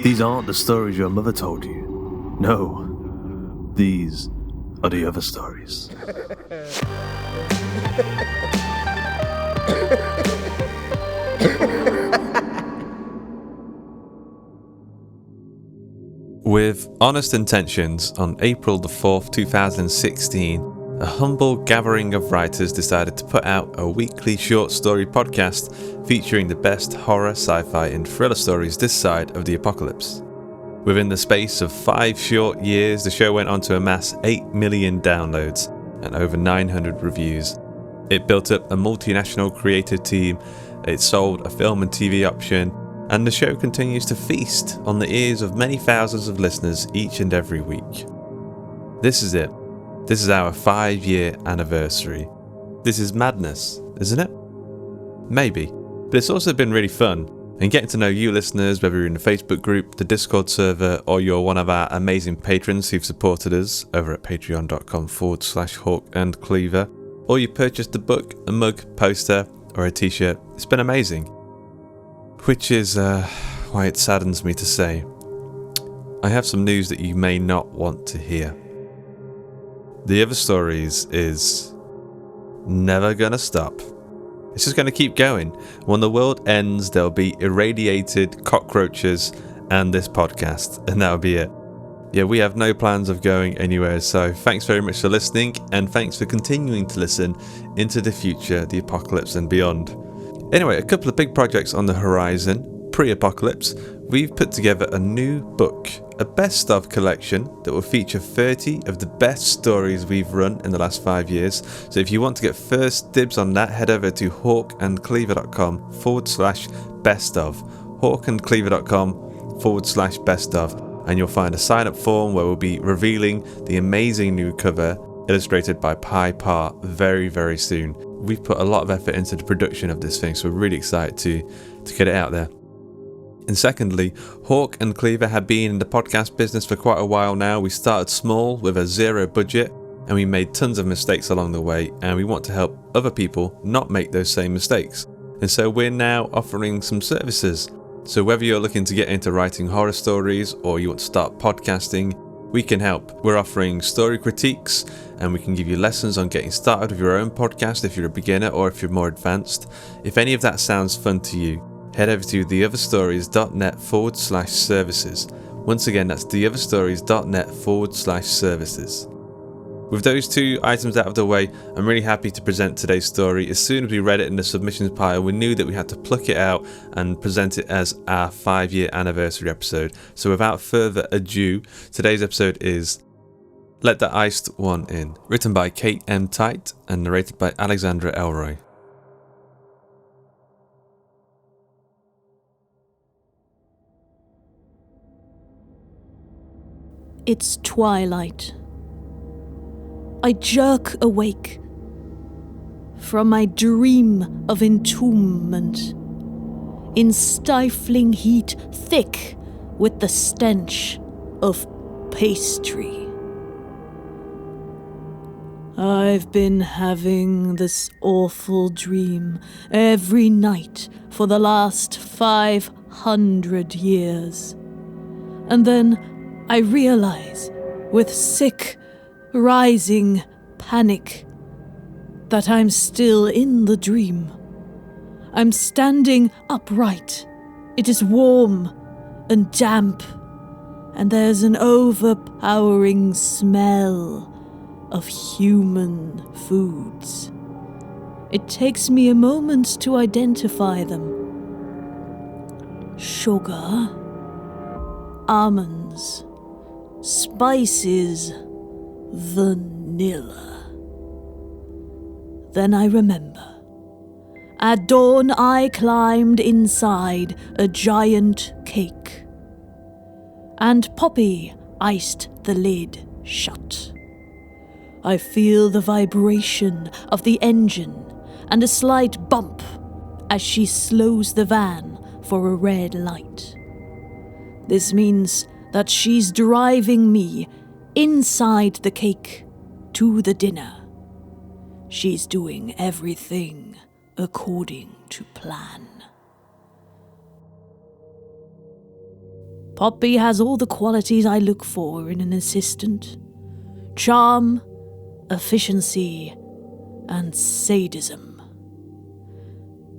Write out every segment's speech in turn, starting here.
These aren't the stories your mother told you. No, these are the other stories. With honest intentions, on April the 4th, 2016, a humble gathering of writers decided to put out a weekly short story podcast featuring the best horror, sci-fi and thriller stories this side of the apocalypse. Within the space of 5 short years, the show went on to amass 8 million downloads and over 900 reviews. It built up a multinational creative team, it sold a film and TV option, and the show continues to feast on the ears of many thousands of listeners each and every week. This is it. This is our 5-year anniversary. This is madness, isn't it? Maybe. But it's also been really fun. And getting to know you listeners, whether you're in the Facebook group, the Discord server, or you're one of our amazing patrons who've supported us over at patreon.com/hawkandcleaver, or you purchased a book, a mug, poster, or a t-shirt. It's been amazing. Which is why it saddens me to say, I have some news that you may not want to hear. The Other Stories is never gonna stop. It's just gonna keep going. When the world ends, there'll be irradiated cockroaches and this podcast, and that'll be it. Yeah, we have no plans of going anywhere, so thanks very much for listening, and thanks for continuing to listen into the future, the apocalypse and beyond. Anyway, a couple of big projects on the horizon. Pre-apocalypse, we've put together a new book, a best of collection that will feature 30 of the best stories we've run in the last 5 years. So if you want to get first dibs on that, head over to hawkandcleaver.com/best of. hawkandcleaver.com/best of. And you'll find a sign up form where we'll be revealing the amazing new cover illustrated by Pi Par very, very soon. We've put a lot of effort into the production of this thing, so we're really excited to get it out there. And secondly, Hawk and Cleaver have been in the podcast business for quite a while now. We started small with a zero budget, and we made tons of mistakes along the way, and we want to help other people not make those same mistakes. And so we're now offering some services. So whether you're looking to get into writing horror stories or you want to start podcasting, we can help. We're offering story critiques, and we can give you lessons on getting started with your own podcast if you're a beginner or if you're more advanced. If any of that sounds fun to you, head over to theotherstories.net/services. Once again, that's theotherstories.net/services. With those 2 items out of the way, I'm really happy to present today's story. As soon as we read it in the submissions pile, we knew that we had to pluck it out and present it as our 5-year anniversary episode. So without further ado, today's episode is Let the Iced One In, written by Kate M. Tyte and narrated by Alexandra Elroy. It's twilight. I jerk awake from my dream of entombment, in stifling heat, thick with the stench of pastry. I've been having this awful dream every night for the last 500 years. And then I realize, with sick, rising panic, that I'm still in the dream. I'm standing upright. It is warm and damp, and there's an overpowering smell of human foods. It takes me a moment to identify them. Sugar, almonds, spices, vanilla. Then I remember. At dawn I climbed inside a giant cake, and Poppy iced the lid shut. I feel the vibration of the engine and a slight bump as she slows the van for a red light. This means that she's driving me inside the cake to the dinner. She's doing everything according to plan. Poppy has all the qualities I look for in an assistant. Charm, efficiency, and sadism.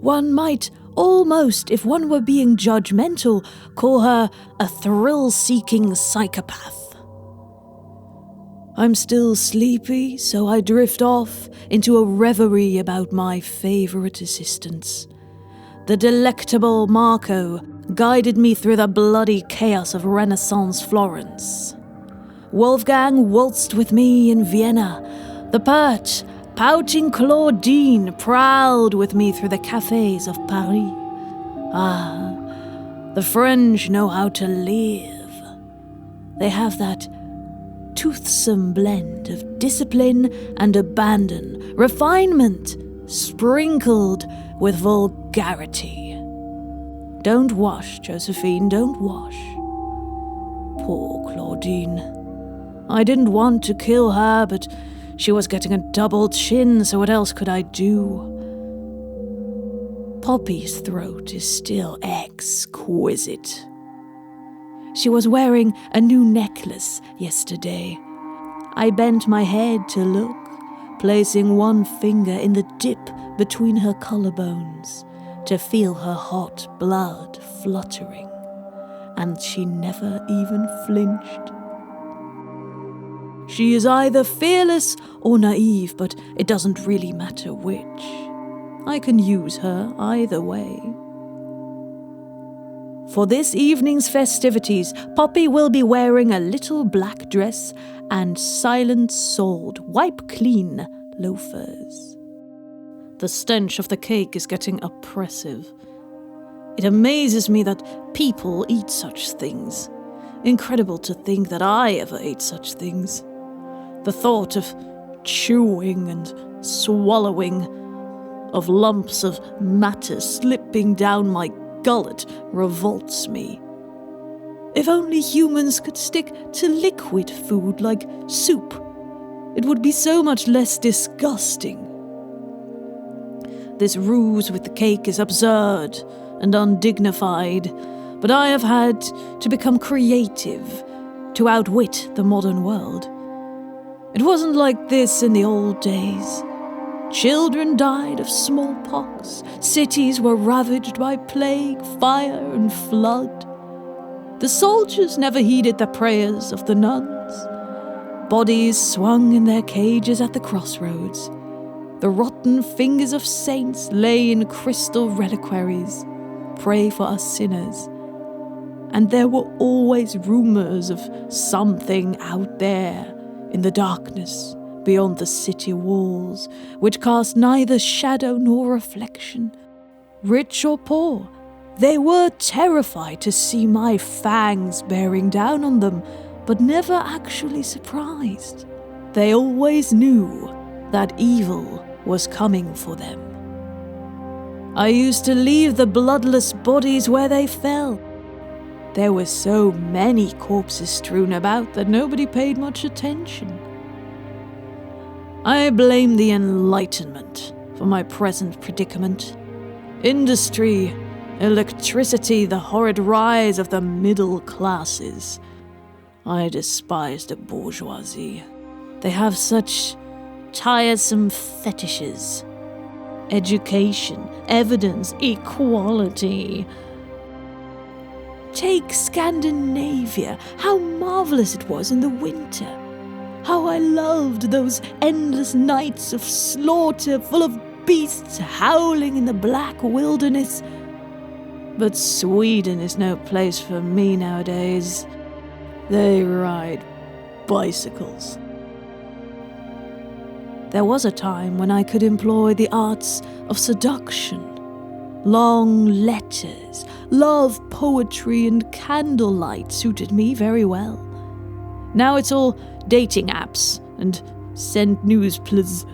One might almost, if one were being judgmental, call her a thrill-seeking psychopath. I'm still sleepy, so I drift off into a reverie about my favorite assistants. The delectable Marco guided me through the bloody chaos of Renaissance Florence. Wolfgang waltzed with me in Vienna. The pert, pouting Claudine prowled with me through the cafes of Paris. Ah, the French know how to live. They have that toothsome blend of discipline and abandon, refinement sprinkled with vulgarity. Don't wash, Josephine, don't wash. Poor Claudine. I didn't want to kill her, but she was getting a double chin, so what else could I do? Poppy's throat is still exquisite. She was wearing a new necklace yesterday. I bent my head to look, placing one finger in the dip between her collarbones to feel her hot blood fluttering, and she never even flinched. She is either fearless or naive, but it doesn't really matter which. I can use her either way. For this evening's festivities, Poppy will be wearing a little black dress and silent-soled, wipe-clean loafers. The stench of the cake is getting oppressive. It amazes me that people eat such things. Incredible to think that I ever ate such things. The thought of chewing and swallowing, of lumps of matter slipping down my gullet revolts me. If only humans could stick to liquid food like soup, it would be so much less disgusting. This ruse with the cake is absurd and undignified, but I have had to become creative to outwit the modern world. It wasn't like this in the old days. Children died of smallpox, cities were ravaged by plague, fire, and flood. The soldiers never heeded the prayers of the nuns. Bodies swung in their cages at the crossroads. The rotten fingers of saints lay in crystal reliquaries. Pray for us sinners. And there were always rumors of something out there in the darkness beyond the city walls, which cast neither shadow nor reflection. Rich or poor, they were terrified to see my fangs bearing down on them, but never actually surprised. They always knew that evil was coming for them. I used to leave the bloodless bodies where they fell. There were so many corpses strewn about that nobody paid much attention. I blame the Enlightenment for my present predicament. Industry, electricity, the horrid rise of the middle classes. I despise the bourgeoisie. They have such tiresome fetishes. Education, evidence, equality. Take Scandinavia, how marvelous it was in the winter. How I loved those endless nights of slaughter full of beasts howling in the black wilderness. But Sweden is no place for me nowadays. They ride bicycles. There was a time when I could employ the arts of seduction. Long letters, love poetry, and candlelight suited me very well. Now it's all dating apps and send news, please.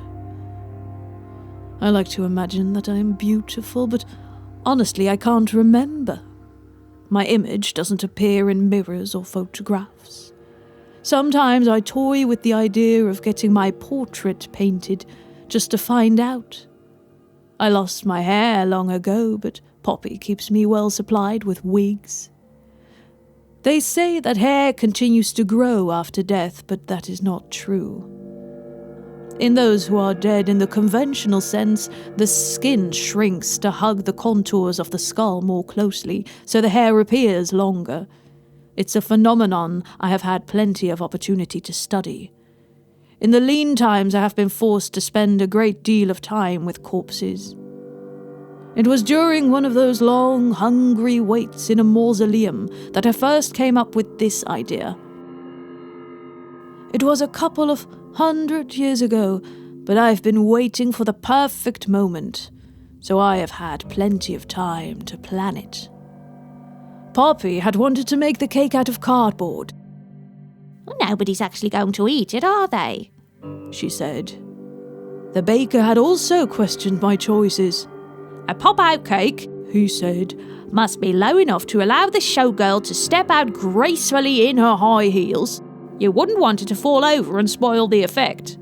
I like to imagine that I'm beautiful, but honestly I can't remember. My image doesn't appear in mirrors or photographs. Sometimes I toy with the idea of getting my portrait painted just to find out. I lost my hair long ago, but Poppy keeps me well supplied with wigs. They say that hair continues to grow after death, but that is not true. In those who are dead in the conventional sense, the skin shrinks to hug the contours of the skull more closely, so the hair appears longer. It's a phenomenon I have had plenty of opportunity to study. In the lean times, I have been forced to spend a great deal of time with corpses. It was during one of those long, hungry waits in a mausoleum that I first came up with this idea. It was a couple of 100 years ago, but I've been waiting for the perfect moment, so I have had plenty of time to plan it. Poppy had wanted to make the cake out of cardboard. Nobody's actually going to eat it, are they? She said. The baker had also questioned my choices. A pop-out cake, he said, must be low enough to allow the showgirl to step out gracefully in her high heels. You wouldn't want it to fall over and spoil the effect.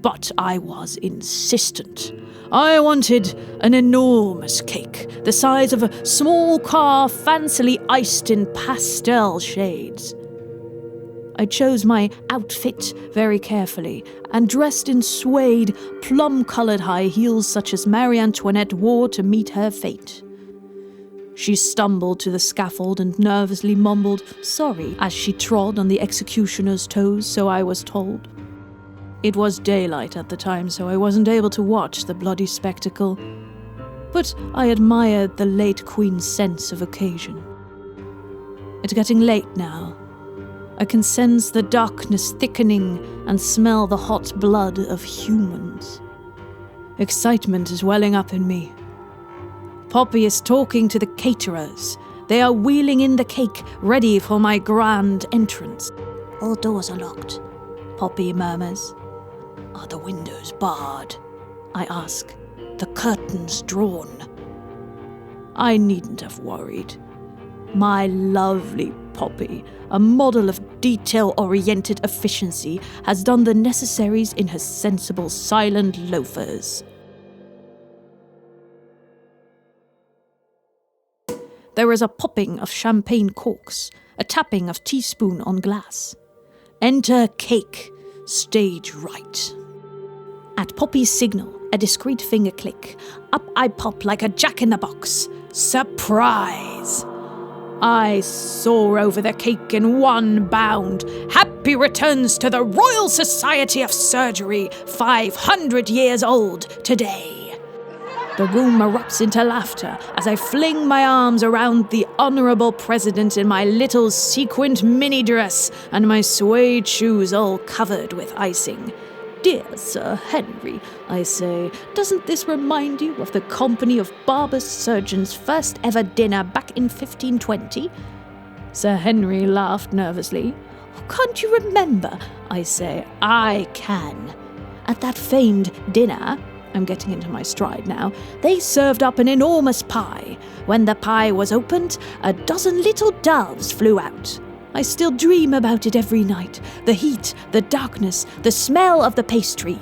But I was insistent. I wanted an enormous cake, the size of a small car fancily iced in pastel shades. I chose my outfit very carefully and dressed in suede, plum-coloured high heels such as Marie Antoinette wore to meet her fate. She stumbled to the scaffold and nervously mumbled sorry as she trod on the executioner's toes, so I was told. It was daylight at the time, so I wasn't able to watch the bloody spectacle, but I admired the late Queen's sense of occasion. It's getting late now. I can sense the darkness thickening and smell the hot blood of humans. Excitement is welling up in me. Poppy is talking to the caterers. They are wheeling in the cake, ready for my grand entrance. All doors are locked, Poppy murmurs. Are the windows barred? I ask. The curtains drawn? I needn't have worried. My lovely Poppy, a model of detail-oriented efficiency, has done the necessaries in her sensible, silent loafers. There is a popping of champagne corks, a tapping of teaspoon on glass. Enter cake, stage right. At Poppy's signal, a discreet finger click. Up I pop like a jack-in-the-box. Surprise! I soar over the cake in one bound. Happy returns to the Royal Society of Surgery, 500 years old today. The room erupts into laughter as I fling my arms around the Honourable President in my little sequined mini dress and my suede shoes all covered with icing. Dear Sir Henry, I say, doesn't this remind you of the Company of Barber Surgeons' first ever dinner back in 1520? Sir Henry laughed nervously. Can't you remember? I say, I can. At that famed dinner, I'm getting into my stride now, they served up an enormous pie. When the pie was opened, a dozen little doves flew out. I still dream about it every night. The heat, the darkness, the smell of the pastry.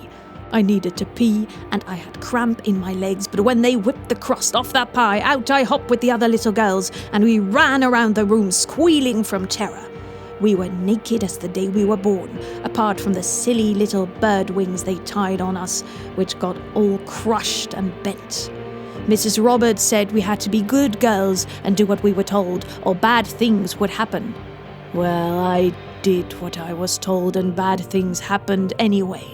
I needed to pee, and I had cramp in my legs, but when they whipped the crust off that pie, out I hopped with the other little girls, and we ran around the room squealing from terror. We were naked as the day we were born, apart from the silly little bird wings they tied on us, which got all crushed and bent. Mrs. Roberts said we had to be good girls and do what we were told, or bad things would happen. Well, I did what I was told, and bad things happened anyway.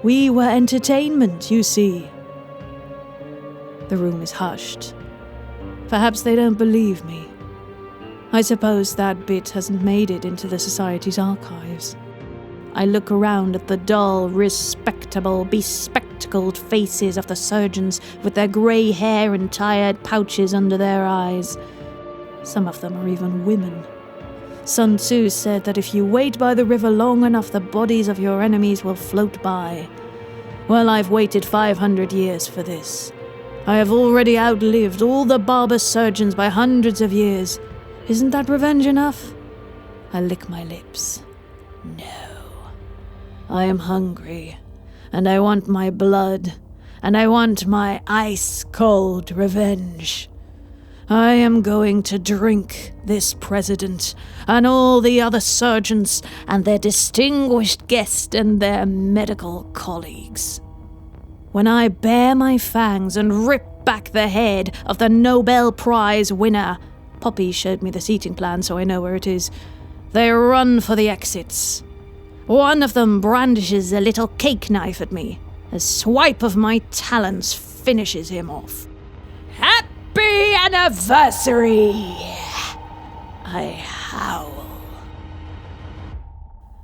We were entertainment, you see. The room is hushed. Perhaps they don't believe me. I suppose that bit hasn't made it into the Society's archives. I look around at the dull, respectable, bespectacled faces of the surgeons with their grey hair and tired pouches under their eyes. Some of them are even women. Sun Tzu said that if you wait by the river long enough, the bodies of your enemies will float by. Well, I've waited 500 years for this. I have already outlived all the barber surgeons by hundreds of years. Isn't that revenge enough? I lick my lips. No. I am hungry, and I want my blood, and I want my ice-cold revenge. I am going to drink this president and all the other surgeons and their distinguished guests and their medical colleagues. When I bare my fangs and rip back the head of the Nobel Prize winner, Poppy showed me the seating plan so I know where it is, they run for the exits. One of them brandishes a little cake knife at me. A swipe of my talons finishes him off. Happy anniversary! I howl.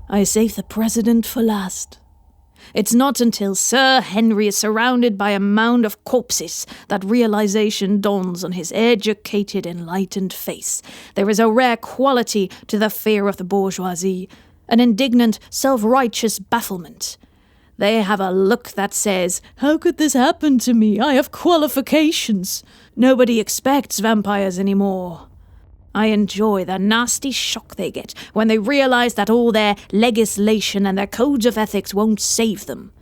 I save the president for last. It's not until Sir Henry is surrounded by a mound of corpses that realization dawns on his educated, enlightened face. There is a rare quality to the fear of the bourgeoisie, an indignant, self-righteous bafflement. They have a look that says, "How could this happen to me? I have qualifications." Nobody expects vampires anymore. I enjoy the nasty shock they get when they realize that all their legislation and their codes of ethics won't save them.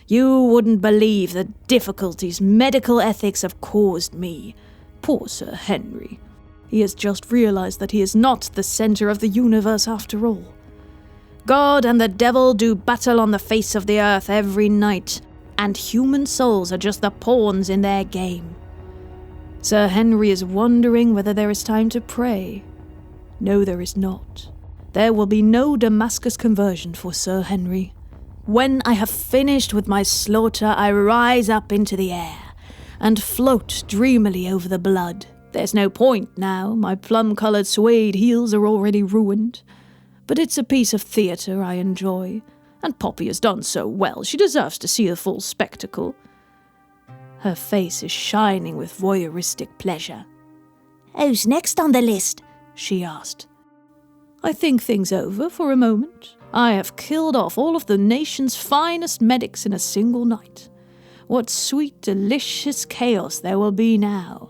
You wouldn't believe the difficulties medical ethics have caused me. Poor Sir Henry. He has just realized that he is not the center of the universe after all. God and the devil do battle on the face of the earth every night, and human souls are just the pawns in their game. Sir Henry is wondering whether there is time to pray. No, there is not. There will be no Damascus conversion for Sir Henry. When I have finished with my slaughter, I rise up into the air and float dreamily over the blood. There's no point now, my plum-coloured suede heels are already ruined. But it's a piece of theatre I enjoy, and Poppy has done so well, she deserves to see the full spectacle. Her face is shining with voyeuristic pleasure. "Who's next on the list?" she asked. I think things over for a moment. I have killed off all of the nation's finest medics in a single night. What sweet, delicious chaos there will be now.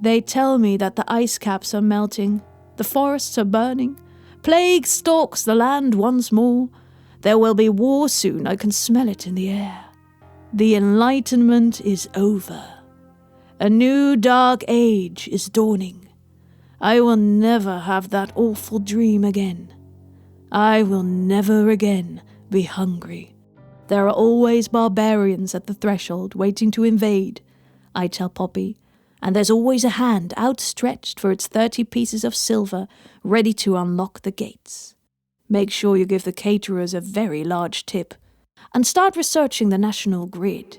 They tell me that the ice caps are melting. The forests are burning. Plague stalks the land once more. There will be war soon, I can smell it in the air. The Enlightenment is over. A new dark age is dawning. I will never have that awful dream again. I will never again be hungry. There are always barbarians at the threshold waiting to invade, I tell Poppy, and there's always a hand outstretched for its 30 pieces of silver, ready to unlock the gates. Make sure you give the caterers a very large tip, and start researching the national grid.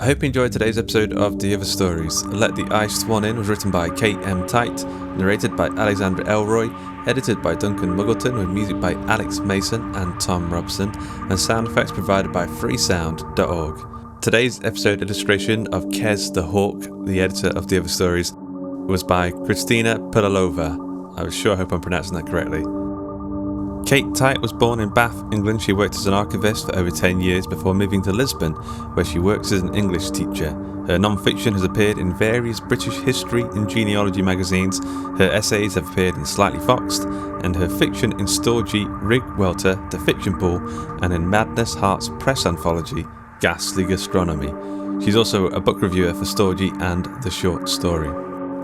I hope you enjoyed today's episode of The Other Stories. Let the Iced One In was written by Kate M. Tyte, narrated by Alexandra Elroy, edited by Duncan Muggleton, with music by Alex Mason and Tom Robson, and sound effects provided by freesound.org. Today's episode illustration of Kez the Hawk, the editor of The Other Stories, was by Kristina Pilalova. I sure hope I'm pronouncing that correctly. Kate Tyte was born in Bath, England. She worked as an archivist for over 10 years before moving to Lisbon, where she works as an English teacher. Her non-fiction has appeared in various British history and genealogy magazines. Her essays have appeared in Slightly Foxed, and her fiction in STORGY, Riggwelter, The Fiction Pool, and in Madness Heart's press anthology, Ghastly Gastronomy. She's also a book reviewer for STORGY and The Short Story.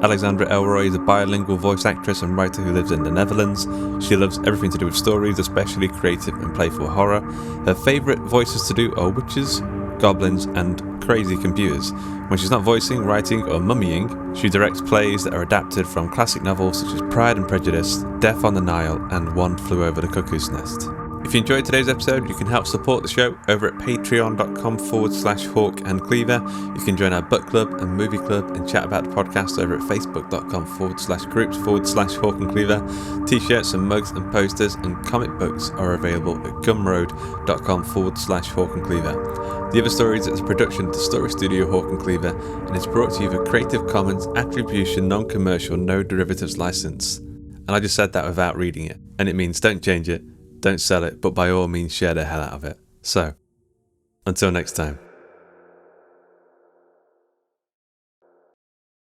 Alexandra Elroy is a bilingual voice actress and writer who lives in the Netherlands. She loves everything to do with stories, especially creative and playful horror. Her favourite voices to do are witches, goblins, and crazy computers. When she's not voicing, writing, or mummying, she directs plays that are adapted from classic novels such as Pride and Prejudice, Death on the Nile, and One Flew Over the Cuckoo's Nest. If you enjoyed today's episode, you can help support the show over at patreon.com/Hawk and Cleaver. You can join our book club and movie club and chat about the podcast over at facebook.com/groups/Hawk and Cleaver. T-shirts and mugs and posters and comic books are available at gumroad.com/Hawk and Cleaver. The Other Stories is a production of the Story Studio Hawk and Cleaver, and it's brought to you with a Creative Commons Attribution Non-Commercial No Derivatives license. And I just said that without reading it, and it means don't change it, don't sell it, but by all means share the hell out of it. So, until next time.